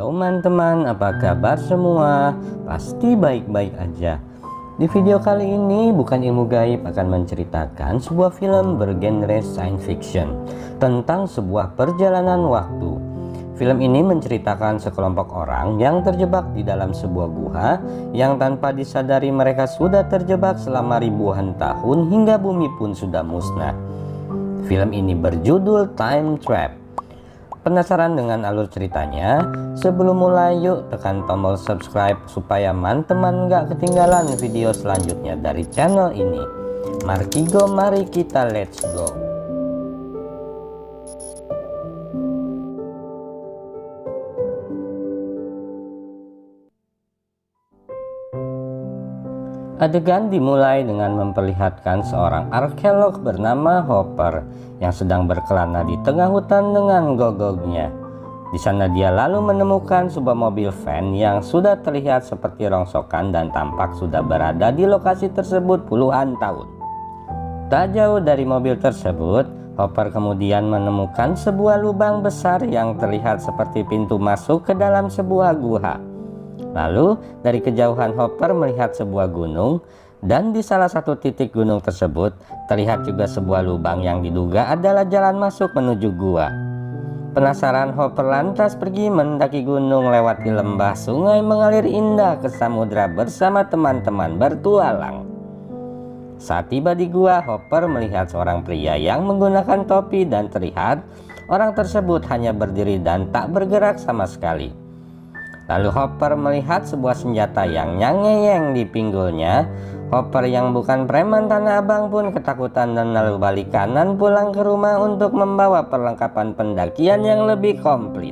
Halo teman-teman, apa kabar semua? Pasti baik-baik aja. Di video kali ini Bukan Ilmu Gaib akan menceritakan sebuah film bergenre science fiction tentang sebuah perjalanan waktu. Film ini menceritakan sekelompok orang yang terjebak di dalam sebuah gua yang tanpa disadari mereka sudah terjebak selama ribuan tahun hingga bumi pun sudah musnah. Film ini berjudul Time Trap. Penasaran dengan alur ceritanya? Sebelum mulai yuk tekan tombol subscribe supaya teman-teman gak ketinggalan video selanjutnya dari channel ini. Mari kita let's go. Adegan dimulai dengan memperlihatkan seorang arkeolog bernama Hopper yang sedang berkelana di tengah hutan dengan gogognya. Di sana dia lalu menemukan sebuah mobil van yang sudah terlihat seperti rongsokan dan tampak sudah berada di lokasi tersebut puluhan tahun. Tak jauh dari mobil tersebut, Hopper kemudian menemukan sebuah lubang besar yang terlihat seperti pintu masuk ke dalam sebuah gua. Lalu dari kejauhan Hopper melihat sebuah gunung, dan di salah satu titik gunung tersebut terlihat juga sebuah lubang yang diduga adalah jalan masuk menuju gua. Penasaran, Hopper lantas pergi mendaki gunung lewati lembah, sungai mengalir indah ke samudra bersama teman-teman bertualang. Saat tiba di gua, Hopper melihat seorang pria yang menggunakan topi dan terlihat orang tersebut hanya berdiri dan tak bergerak sama sekali. Lalu Hopper melihat sebuah senjata yang nyangeyeng di pinggulnya. Hopper yang bukan preman Tanah Abang pun ketakutan dan lalu balik kanan pulang ke rumah untuk membawa perlengkapan pendakian yang lebih komplit.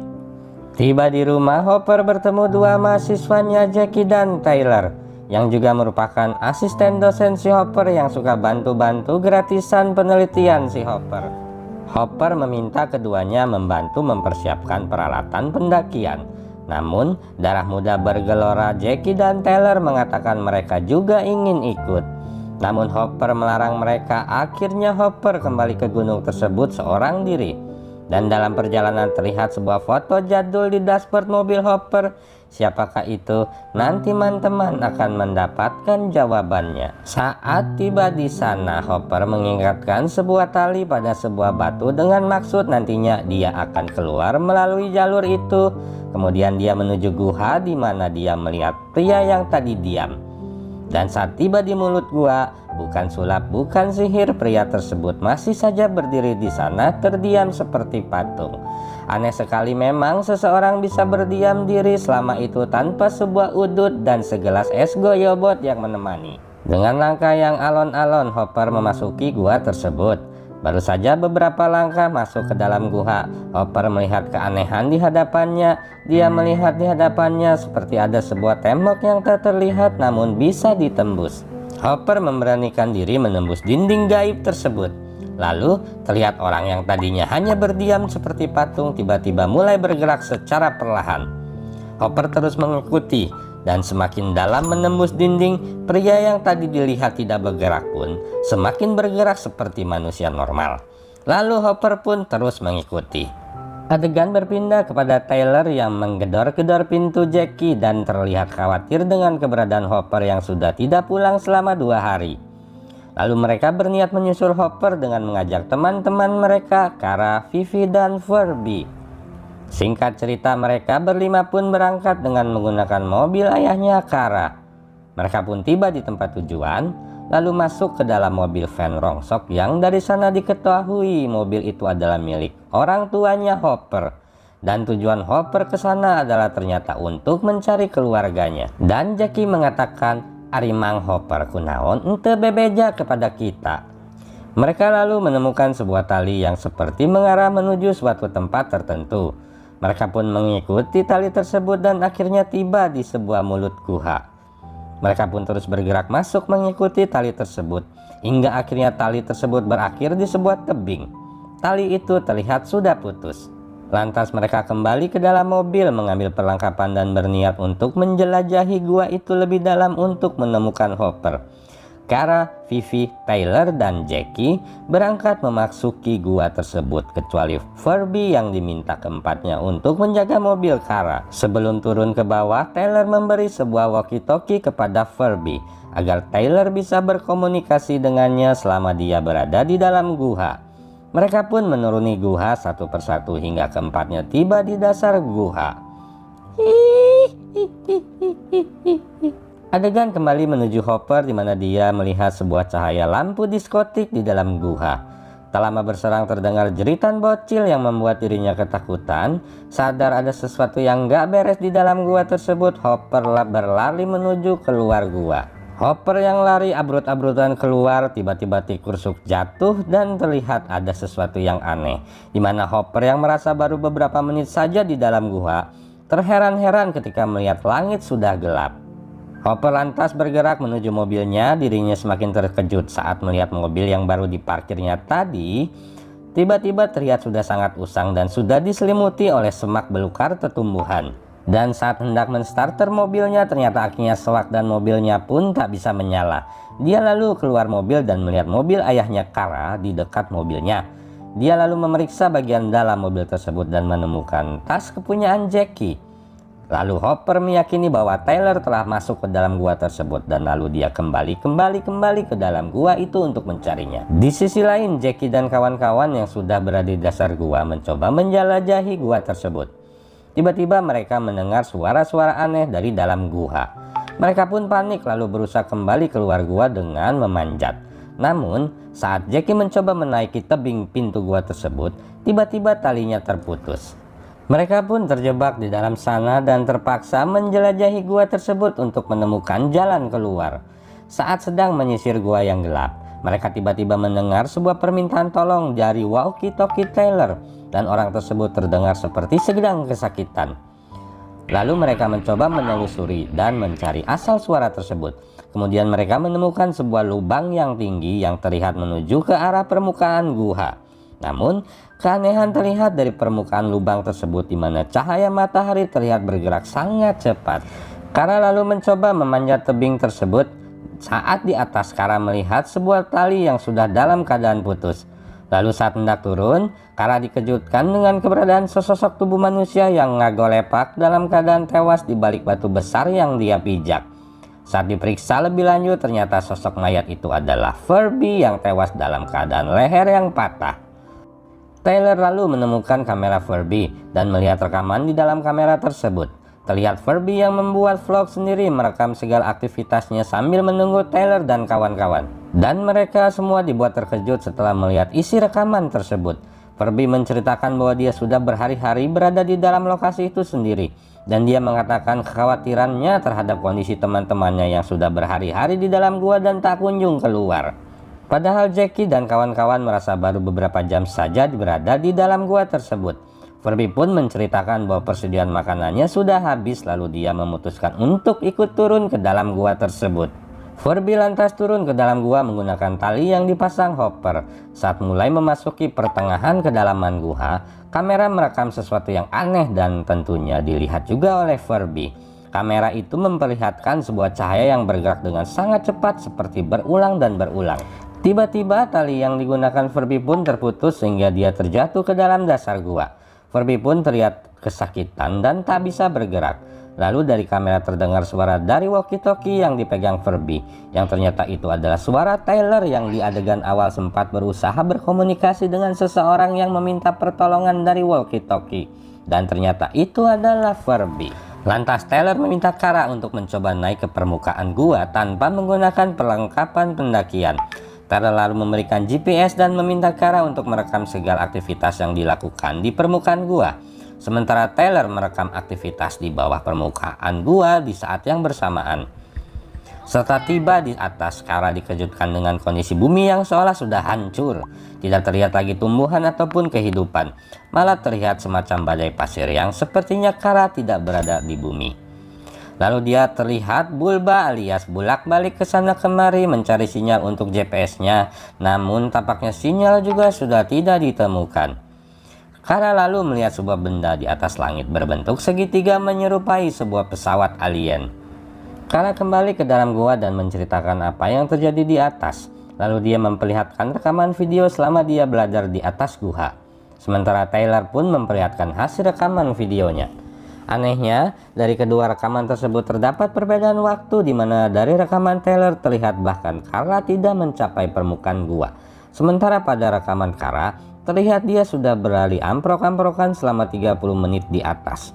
Tiba di rumah, Hopper bertemu dua mahasiswanya, Jackie dan Tyler, yang juga merupakan asisten dosen si Hopper yang suka bantu-bantu gratisan penelitian si Hopper. Hopper meminta keduanya membantu mempersiapkan peralatan pendakian. Namun, darah muda bergelora Jackie dan Tyler mengatakan mereka juga ingin ikut. Namun Hopper melarang mereka. Akhirnya Hopper kembali ke gunung tersebut seorang diri. Dan dalam perjalanan terlihat sebuah foto jadul di dashboard mobil Hopper. Siapakah itu? Nanti teman-teman akan mendapatkan jawabannya. Saat tiba di sana, Hopper mengikatkan sebuah tali pada sebuah batu dengan maksud nantinya dia akan keluar melalui jalur itu. Kemudian dia menuju gua di mana dia melihat pria yang tadi diam. Dan saat tiba di mulut gua, bukan sulap, bukan sihir, pria tersebut masih saja berdiri di sana terdiam seperti patung. Aneh sekali memang seseorang bisa berdiam diri selama itu tanpa sebuah udut dan segelas es goyobot yang menemani. Dengan langkah yang alon-alon, Hopper memasuki gua tersebut. Baru saja beberapa langkah masuk ke dalam gua, Hopper melihat keanehan di hadapannya. Dia melihat di hadapannya seperti ada sebuah tembok yang tak terlihat namun bisa ditembus. Hopper memberanikan diri menembus dinding gaib tersebut. Lalu terlihat orang yang tadinya hanya berdiam seperti patung tiba-tiba mulai bergerak secara perlahan. Hopper terus mengikuti. Dan semakin dalam menembus dinding, pria yang tadi dilihat tidak bergerak pun semakin bergerak seperti manusia normal. Lalu Hopper pun terus mengikuti. Adegan berpindah kepada Tyler yang menggedor-gedor pintu Jackie dan terlihat khawatir dengan keberadaan Hopper yang sudah tidak pulang selama 2 hari. Lalu mereka berniat menyusul Hopper dengan mengajak teman-teman mereka, Kara, Vivi, dan Furby. Singkat cerita, mereka berlima pun berangkat dengan menggunakan mobil ayahnya, Kara. Mereka pun tiba di tempat tujuan, lalu masuk ke dalam mobil van rongsok yang dari sana diketahui mobil itu adalah milik orang tuanya Hopper. Dan tujuan Hopper ke sana adalah ternyata untuk mencari keluarganya. Dan Jackie mengatakan, "Arimang Hopper kunaon ente bebeja kepada kita." Mereka lalu menemukan sebuah tali yang seperti mengarah menuju suatu tempat tertentu. Mereka pun mengikuti tali tersebut dan akhirnya tiba di sebuah mulut gua. Mereka pun terus bergerak masuk mengikuti tali tersebut, hingga akhirnya tali tersebut berakhir di sebuah tebing. Tali itu terlihat sudah putus. Lantas mereka kembali ke dalam mobil mengambil perlengkapan dan berniat untuk menjelajahi gua itu lebih dalam untuk menemukan Hopper. Kara, Vivi, Tyler, dan Jackie berangkat memasuki gua tersebut, kecuali Furby yang diminta keempatnya untuk menjaga mobil Kara. Sebelum turun ke bawah, Tyler memberi sebuah walkie-talkie kepada Furby agar Tyler bisa berkomunikasi dengannya selama dia berada di dalam gua. Mereka pun menuruni gua satu persatu hingga keempatnya tiba di dasar gua. Adegan kembali menuju Hopper di mana dia melihat sebuah cahaya lampu diskotik di dalam gua. Tak lama berserang terdengar jeritan bocil yang membuat dirinya ketakutan. Sadar ada sesuatu yang gak beres di dalam gua tersebut, Hopper berlari menuju keluar gua. Hopper yang lari abrut-abrutan keluar, tiba-tiba Tikursuk jatuh dan terlihat ada sesuatu yang aneh. Di mana Hopper yang merasa baru beberapa menit saja di dalam gua, terheran-heran ketika melihat langit sudah gelap. Hopper lantas bergerak menuju mobilnya. Dirinya semakin terkejut saat melihat mobil yang baru diparkirnya tadi tiba-tiba terlihat sudah sangat usang dan sudah diselimuti oleh semak belukar tetumbuhan. Dan saat hendak menstarter mobilnya, ternyata akinya selak dan mobilnya pun tak bisa menyala. Dia lalu keluar mobil dan melihat mobil ayahnya Kara di dekat mobilnya. Dia lalu memeriksa bagian dalam mobil tersebut dan menemukan tas kepunyaan Jackie. Lalu Hopper meyakini bahwa Tyler telah masuk ke dalam gua tersebut dan lalu dia kembali ke dalam gua itu untuk mencarinya. Di sisi lain, Jackie dan kawan-kawan yang sudah berada di dasar gua mencoba menjelajahi gua tersebut. Tiba-tiba mereka mendengar suara-suara aneh dari dalam gua. Mereka pun panik lalu berusaha kembali keluar gua dengan memanjat. Namun, saat Jackie mencoba menaiki tebing pintu gua tersebut, tiba-tiba talinya terputus. Mereka pun terjebak di dalam sana dan terpaksa menjelajahi gua tersebut untuk menemukan jalan keluar. Saat sedang menyisir gua yang gelap, mereka tiba-tiba mendengar sebuah permintaan tolong dari walkie-talkie Tyler dan orang tersebut terdengar seperti sedang kesakitan. Lalu mereka mencoba menelusuri dan mencari asal suara tersebut. Kemudian mereka menemukan sebuah lubang yang tinggi yang terlihat menuju ke arah permukaan gua. Namun, keanehan terlihat dari permukaan lubang tersebut di mana cahaya matahari terlihat bergerak sangat cepat. Kara lalu mencoba memanjat tebing tersebut. Saat di atas, Kara melihat sebuah tali yang sudah dalam keadaan putus. Lalu saat hendak turun, Kara dikejutkan dengan keberadaan sesosok tubuh manusia yang ngagolepak dalam keadaan tewas di balik batu besar yang dia pijak. Saat diperiksa lebih lanjut, ternyata sosok mayat itu adalah Furby yang tewas dalam keadaan leher yang patah. Tyler lalu menemukan kamera Furby dan melihat rekaman di dalam kamera tersebut. Terlihat Furby yang membuat vlog sendiri merekam segala aktivitasnya sambil menunggu Tyler dan kawan-kawan. Dan mereka semua dibuat terkejut setelah melihat isi rekaman tersebut. Furby menceritakan bahwa dia sudah berhari-hari berada di dalam lokasi itu sendiri. Dan dia mengatakan kekhawatirannya terhadap kondisi teman-temannya yang sudah berhari-hari di dalam gua dan tak kunjung keluar. Padahal Jackie dan kawan-kawan merasa baru beberapa jam saja berada di dalam gua tersebut. Furby pun menceritakan bahwa persediaan makanannya sudah habis, lalu dia memutuskan untuk ikut turun ke dalam gua tersebut. Furby lantas turun ke dalam gua menggunakan tali yang dipasang Hopper. Saat mulai memasuki pertengahan kedalaman gua, kamera merekam sesuatu yang aneh dan tentunya dilihat juga oleh Furby. Kamera itu memperlihatkan sebuah cahaya yang bergerak dengan sangat cepat seperti berulang dan berulang. Tiba-tiba tali yang digunakan Furby pun terputus sehingga dia terjatuh ke dalam dasar gua. Furby pun terlihat kesakitan dan tak bisa bergerak. Lalu dari kamera terdengar suara dari walkie-talkie yang dipegang Furby, yang ternyata itu adalah suara Tyler yang di adegan awal sempat berusaha berkomunikasi dengan seseorang yang meminta pertolongan dari walkie-talkie. Dan ternyata itu adalah Furby. Lantas Tyler meminta Kara untuk mencoba naik ke permukaan gua tanpa menggunakan perlengkapan pendakian. Tyler lalu memberikan GPS dan meminta Kara untuk merekam segala aktivitas yang dilakukan di permukaan gua. Sementara Tyler merekam aktivitas di bawah permukaan gua di saat yang bersamaan. Setelah tiba di atas, Kara dikejutkan dengan kondisi bumi yang seolah sudah hancur. Tidak terlihat lagi tumbuhan ataupun kehidupan. Malah terlihat semacam badai pasir yang sepertinya Kara tidak berada di bumi. Lalu dia terlihat Bulba alias bolak-balik ke sana kemari mencari sinyal untuk GPS-nya. Namun tampaknya sinyal juga sudah tidak ditemukan. Kara lalu melihat sebuah benda di atas langit berbentuk segitiga menyerupai sebuah pesawat alien. Kara kembali ke dalam gua dan menceritakan apa yang terjadi di atas. Lalu dia memperlihatkan rekaman video selama dia belajar di atas gua. Sementara Tyler pun memperlihatkan hasil rekaman videonya. Anehnya, dari kedua rekaman tersebut terdapat perbedaan waktu, di mana dari rekaman Tyler terlihat bahkan Kara tidak mencapai permukaan gua. Sementara pada rekaman Kara, terlihat dia sudah berlari amprok-amprokan selama 30 menit di atas.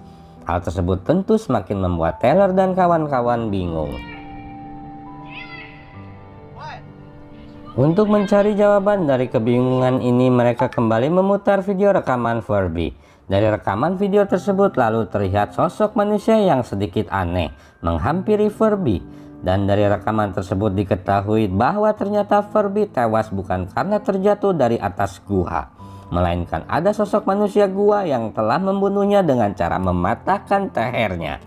Hal tersebut tentu semakin membuat Tyler dan kawan-kawan bingung. Untuk mencari jawaban dari kebingungan ini, mereka kembali memutar video rekaman Furby. Dari rekaman video tersebut lalu terlihat sosok manusia yang sedikit aneh menghampiri Furby. Dan dari rekaman tersebut diketahui bahwa ternyata Furby tewas bukan karena terjatuh dari atas gua, melainkan ada sosok manusia gua yang telah membunuhnya dengan cara mematahkan lehernya.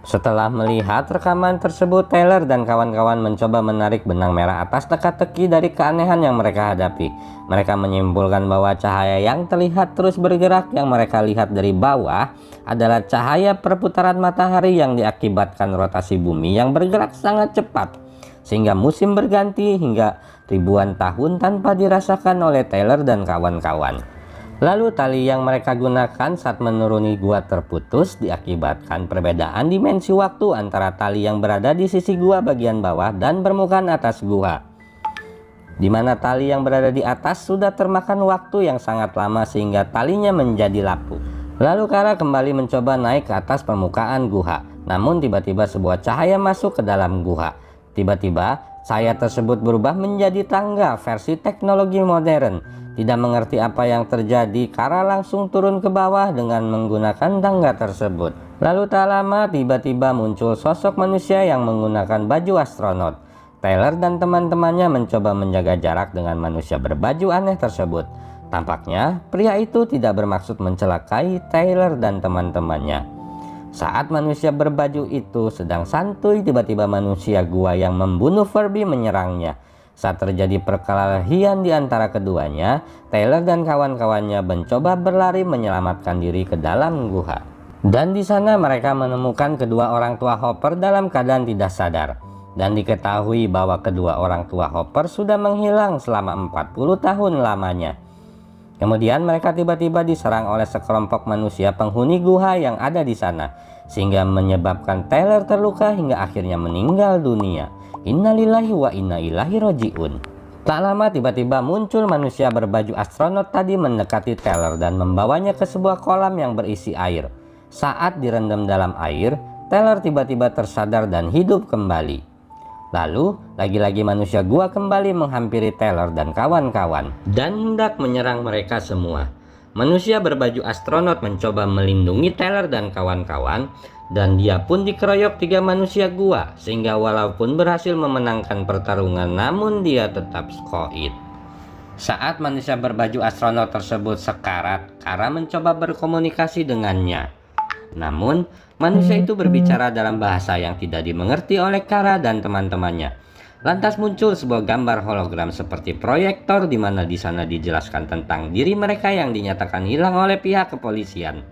Setelah melihat rekaman tersebut, Tyler dan kawan-kawan mencoba menarik benang merah atas teka-teki dari keanehan yang mereka hadapi. Mereka menyimpulkan bahwa cahaya yang terlihat terus bergerak yang mereka lihat dari bawah adalah cahaya perputaran matahari yang diakibatkan rotasi bumi yang bergerak sangat cepat, sehingga musim berganti hingga ribuan tahun tanpa dirasakan oleh Tyler dan kawan-kawan. Lalu tali yang mereka gunakan saat menuruni gua terputus diakibatkan perbedaan dimensi waktu antara tali yang berada di sisi gua bagian bawah dan permukaan atas gua, di mana tali yang berada di atas sudah termakan waktu yang sangat lama sehingga talinya menjadi lapuk. Lalu Kara kembali mencoba naik ke atas permukaan gua, namun tiba-tiba sebuah cahaya masuk ke dalam gua. Tiba-tiba cahaya tersebut berubah menjadi tangga versi teknologi modern. Tidak mengerti apa yang terjadi, Kara langsung turun ke bawah dengan menggunakan tangga tersebut. Lalu tak lama tiba-tiba muncul sosok manusia yang menggunakan baju astronot. Tyler dan teman-temannya mencoba menjaga jarak dengan manusia berbaju aneh tersebut. Tampaknya pria itu tidak bermaksud mencelakai Tyler dan teman-temannya. Saat manusia berbaju itu sedang santuy, tiba-tiba manusia gua yang membunuh Furby menyerangnya. Saat terjadi perkelahian di antara keduanya, Tyler dan kawan-kawannya mencoba berlari menyelamatkan diri ke dalam gua. Dan di sana mereka menemukan kedua orang tua Hopper dalam keadaan tidak sadar. Dan diketahui bahwa kedua orang tua Hopper sudah menghilang selama 40 tahun lamanya. Kemudian mereka tiba-tiba diserang oleh sekelompok manusia penghuni gua yang ada di sana, sehingga menyebabkan Tyler terluka hingga akhirnya meninggal dunia. Innalillahi wa inna ilaihi roji'un. Tak lama tiba-tiba muncul manusia berbaju astronot tadi mendekati Tyler dan membawanya ke sebuah kolam yang berisi air. Saat direndam dalam air, Tyler tiba-tiba tersadar dan hidup kembali. Lalu lagi-lagi manusia gua kembali menghampiri Tyler dan kawan-kawan dan hendak menyerang mereka semua. Manusia berbaju astronot mencoba melindungi Tyler dan kawan-kawan, dan dia pun dikeroyok 3 manusia gua, sehingga walaupun berhasil memenangkan pertarungan namun dia tetap skoit. Saat manusia berbaju astronot tersebut sekarat, Kara mencoba berkomunikasi dengannya. Namun manusia itu berbicara dalam bahasa yang tidak dimengerti oleh Kara dan teman-temannya. Lantas muncul sebuah gambar hologram seperti proyektor, di mana di sana dijelaskan tentang diri mereka yang dinyatakan hilang oleh pihak kepolisian.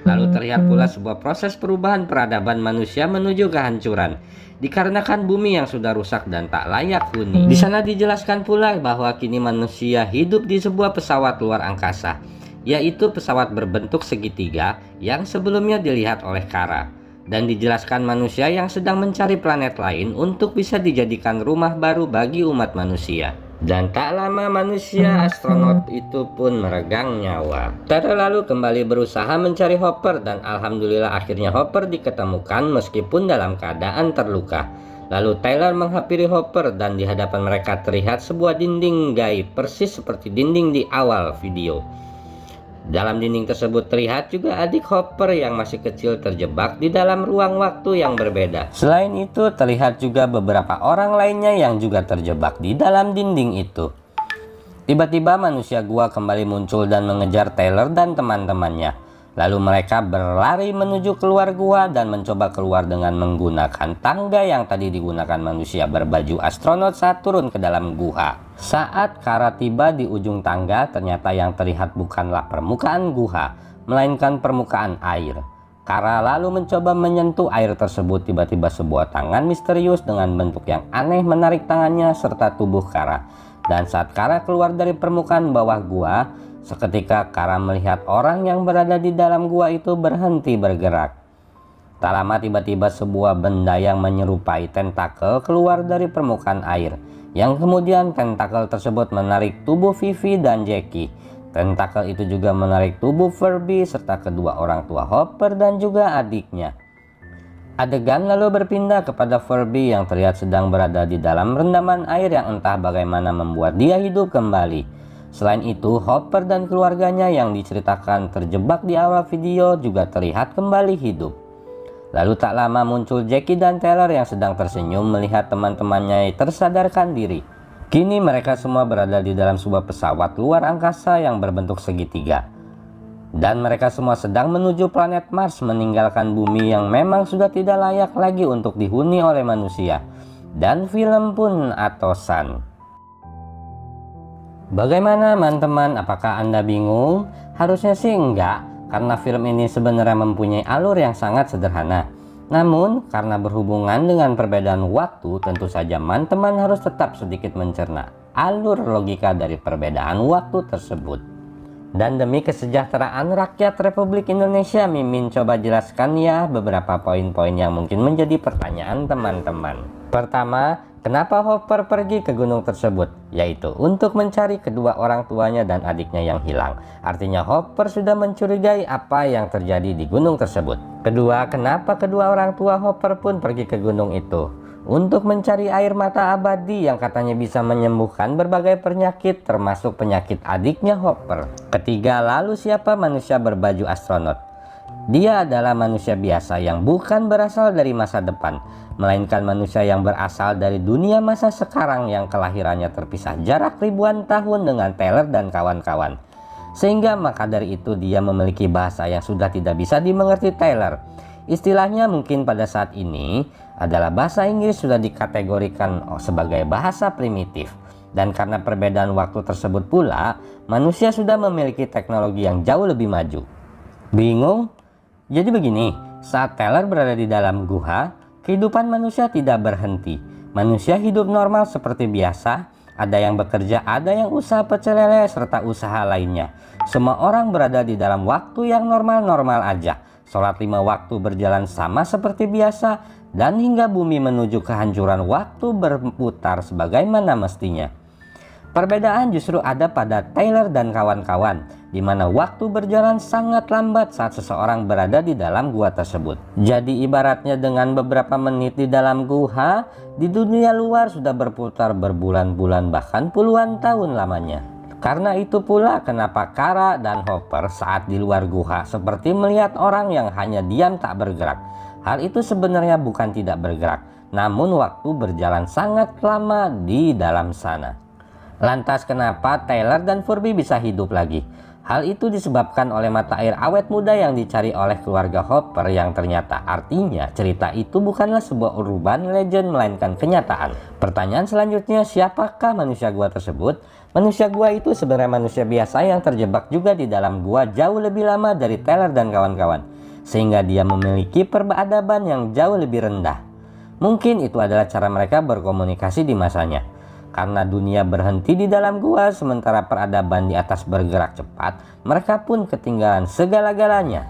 Lalu terlihat pula sebuah proses perubahan peradaban manusia menuju kehancuran, dikarenakan bumi yang sudah rusak dan tak layak huni. Di sana dijelaskan pula bahwa kini manusia hidup di sebuah pesawat luar angkasa, yaitu pesawat berbentuk segitiga yang sebelumnya dilihat oleh Kara. Dan dijelaskan manusia yang sedang mencari planet lain untuk bisa dijadikan rumah baru bagi umat manusia. Dan tak lama manusia astronot itu pun meregang nyawa. Tyler lalu kembali berusaha mencari Hopper, dan alhamdulillah akhirnya Hopper diketemukan meskipun dalam keadaan terluka. Lalu Tyler menghampiri Hopper dan di hadapan mereka terlihat sebuah dinding gaib persis seperti dinding di awal video. Dalam dinding tersebut terlihat juga adik Hopper yang masih kecil terjebak di dalam ruang waktu yang berbeda. Selain itu terlihat juga beberapa orang lainnya yang juga terjebak di dalam dinding itu. Tiba-tiba manusia gua kembali muncul dan mengejar Tyler dan teman-temannya. Lalu mereka berlari menuju keluar gua dan mencoba keluar dengan menggunakan tangga yang tadi digunakan manusia berbaju astronot saat turun ke dalam gua. Saat Kara tiba di ujung tangga, ternyata yang terlihat bukanlah permukaan gua, melainkan permukaan air. Kara lalu mencoba menyentuh air tersebut. Tiba-tiba sebuah tangan misterius dengan bentuk yang aneh menarik tangannya serta tubuh Kara. Dan saat Kara keluar dari permukaan bawah gua, seketika Kara melihat orang yang berada di dalam gua itu berhenti bergerak. Tak lama tiba-tiba sebuah benda yang menyerupai tentakel keluar dari permukaan air, yang kemudian tentakel tersebut menarik tubuh Vivi dan Jackie. Tentakel itu juga menarik tubuh Furby serta kedua orang tua Hopper dan juga adiknya. Adegan lalu berpindah kepada Furby yang terlihat sedang berada di dalam rendaman air yang entah bagaimana membuat dia hidup kembali. Selain itu, Hopper dan keluarganya yang diceritakan terjebak di awal video juga terlihat kembali hidup. Lalu tak lama muncul Jackie dan Taylor yang sedang tersenyum melihat teman-temannya tersadarkan diri. Kini mereka semua berada di dalam sebuah pesawat luar angkasa yang berbentuk segitiga. Dan mereka semua sedang menuju planet Mars meninggalkan bumi yang memang sudah tidak layak lagi untuk dihuni oleh manusia. Dan film pun atosan. Bagaimana teman-teman? Apakah Anda bingung? Harusnya sih enggak, karena film ini sebenarnya mempunyai alur yang sangat sederhana. Namun, karena berhubungan dengan perbedaan waktu, tentu saja teman-teman harus tetap sedikit mencerna alur logika dari perbedaan waktu tersebut. Dan demi kesejahteraan rakyat Republik Indonesia, Mimin coba jelaskan ya beberapa poin-poin yang mungkin menjadi pertanyaan teman-teman. Pertama, kenapa Hopper pergi ke gunung tersebut? Yaitu untuk mencari kedua orang tuanya dan adiknya yang hilang. Artinya Hopper sudah mencurigai apa yang terjadi di gunung tersebut. Kedua, kenapa kedua orang tua Hopper pun pergi ke gunung itu? Untuk mencari air mata abadi yang katanya bisa menyembuhkan berbagai penyakit termasuk penyakit adiknya Hopper. Ketiga, lalu siapa manusia berbaju astronot? Dia adalah manusia biasa yang bukan berasal dari masa depan, melainkan manusia yang berasal dari dunia masa sekarang yang kelahirannya terpisah jarak ribuan tahun dengan Taylor dan kawan-kawan. Sehingga maka dari itu dia memiliki bahasa yang sudah tidak bisa dimengerti Taylor. Istilahnya mungkin pada saat ini adalah bahasa Inggris sudah dikategorikan sebagai bahasa primitif. Dan karena perbedaan waktu tersebut pula, manusia sudah memiliki teknologi yang jauh lebih maju. Bingung? Jadi begini, saat Taylor berada di dalam gua, kehidupan manusia tidak berhenti. Manusia hidup normal seperti biasa, ada yang bekerja, ada yang usaha pecel lele, serta usaha lainnya. Semua orang berada di dalam waktu yang normal-normal aja. Sholat 5 waktu berjalan sama seperti biasa, dan hingga bumi menuju kehancuran waktu berputar sebagaimana mestinya. Perbedaan justru ada pada Taylor dan kawan-kawan, di mana waktu berjalan sangat lambat saat seseorang berada di dalam gua tersebut. Jadi ibaratnya dengan beberapa menit di dalam gua, di dunia luar sudah berputar berbulan-bulan bahkan puluhan tahun lamanya. Karena itu pula kenapa Kara dan Hopper saat di luar gua seperti melihat orang yang hanya diam tak bergerak. Hal itu sebenarnya bukan tidak bergerak, namun waktu berjalan sangat lama di dalam sana. Lantas kenapa Taylor dan Furby bisa hidup lagi? Hal itu disebabkan oleh mata air awet muda yang dicari oleh keluarga Hopper, yang ternyata artinya cerita itu bukanlah sebuah urban legend melainkan kenyataan. Pertanyaan selanjutnya, siapakah manusia gua tersebut? Manusia gua itu sebenarnya manusia biasa yang terjebak juga di dalam gua jauh lebih lama dari Taylor dan kawan-kawan, sehingga dia memiliki peradaban yang jauh lebih rendah. Mungkin itu adalah cara mereka berkomunikasi di masanya. Karena dunia berhenti di dalam gua sementara peradaban di atas bergerak cepat, mereka pun ketinggalan segala-galanya.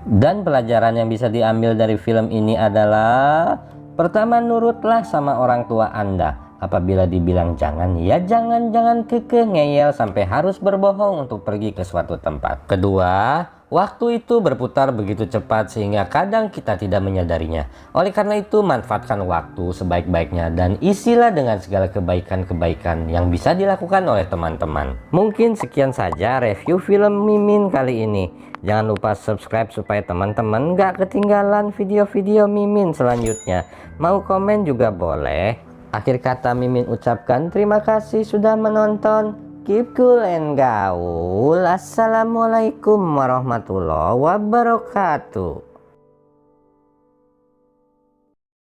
Dan pelajaran yang bisa diambil dari film ini adalah, pertama, nurutlah sama orang tua Anda. Apabila dibilang jangan, ya jangan kekeh ngeyel sampai harus berbohong untuk pergi ke suatu tempat. Kedua, waktu itu berputar begitu cepat sehingga kadang kita tidak menyadarinya. Oleh karena itu, manfaatkan waktu sebaik-baiknya dan isilah dengan segala kebaikan-kebaikan yang bisa dilakukan oleh teman-teman. Mungkin sekian saja review film Mimin kali ini. Jangan lupa subscribe supaya teman-teman gak ketinggalan video-video Mimin selanjutnya. Mau komen juga boleh. Akhir kata Mimin ucapkan terima kasih sudah menonton. Keep cool and gaul. Assalamualaikum warahmatullahi wabarakatuh.